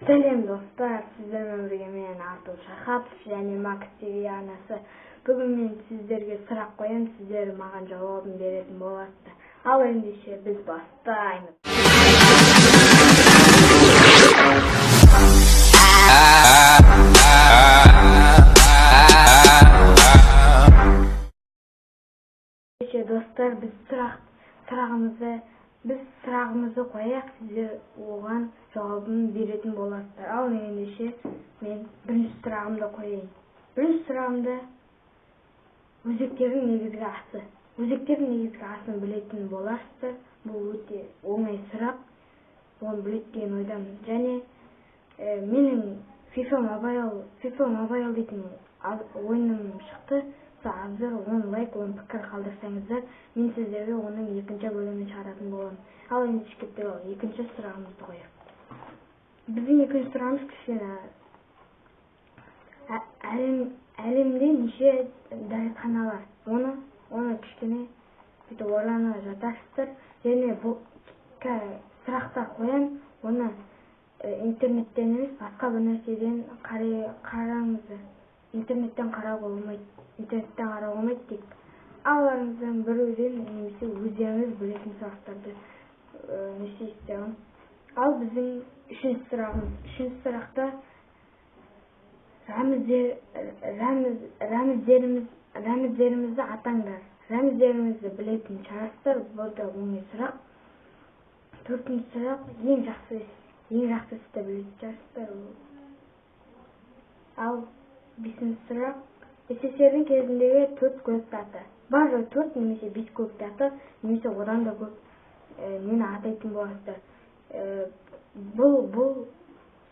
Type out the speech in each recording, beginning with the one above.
Сәлем достар, сіздермен бірге мен Артур Шахатов және Макс ТВ арнасы. Бүгін мен сіздерге сұрақ қоямын, сіздер маған жауабын беретін боласыздар. Ал ендеше біз бастаймыз. Достар, біз сұрағымызды қояйық, сіздер оған жауабын беретін боласыздар. Ал ендеше мен бірінші сұрағымды қояйын. Бірінші сұрағымда өзектердің негізгі асы. Өзектердің негізгі асын білетін боласыздар. Бұл өте оңай сұрақ. Оны біледі деген ойдамын. Және менің FIFA Mobile дейтін ойыным шықты. Азыр 10 лайк, 10 пікір қалдырсаңыздар, мен сіздерге оның екінші бөлімін шығаратын боламын. Ал енді кеттік, екінші сұрағымызды қояйық. Біздің екінші сұрағымыз кішкене әлемде неше дәретханалар? Оны кішкене ойлана жатарсыздар. Және бұл сұрақтар қоян, оны интернеттен емес, басқа бір нәрседен қараңыздар. Интернеттен қарауға болмайды тек аларыңыздан біреуден немесе өздеріңіз білетін сұрақтарды не істейсіздер. Ал біздің үшінші сұрақта рәміздерімізді атаңдар. Рәміздерімізді білетін шығарсыздар. Бұл да оңай сұрақ. Төртінші сұрақ, ең жақсы істі білетін шығарсыздар. Ал бесінші сұрақ, СССРдің кезіндегі 4 көкті аты. Барлығы 4 немесе 5 көкті аты, немесе одан да көп нені атайтын боласыздар. Бұл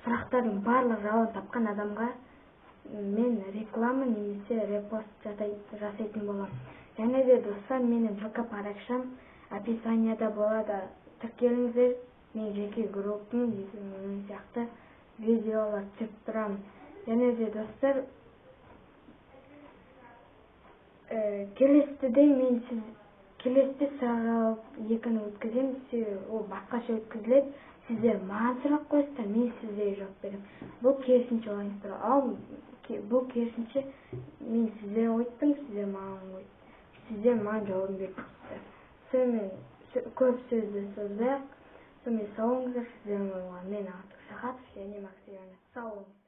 сұрақтардың барлық жауабын тапқан адамға мен реклама немесе репост жасайтын боламын. Және де достар, менің ВК парақшам описанияда болады. Тіркеліңіздер, мен жеке группым сияқты видеолар түсіріп тұрамын. Және де достар, келесіде сұрақ екіні өткіземін, ол басқаша өткізіледі. Сіздер маған сұрақ қойсыздар, мен сіздерге жауап беремін. Бұл керісінше ойыңыздар. Ал бұл керісінше мен сіздерге ойттым, сіздер маған жауабын бердіңіздер. Сонымен көп сөзді созбайық. Сонымен сау болыңыздар, сіздермен болған мен Артур Шахатов және Макс ТВ. Сау болыңыз.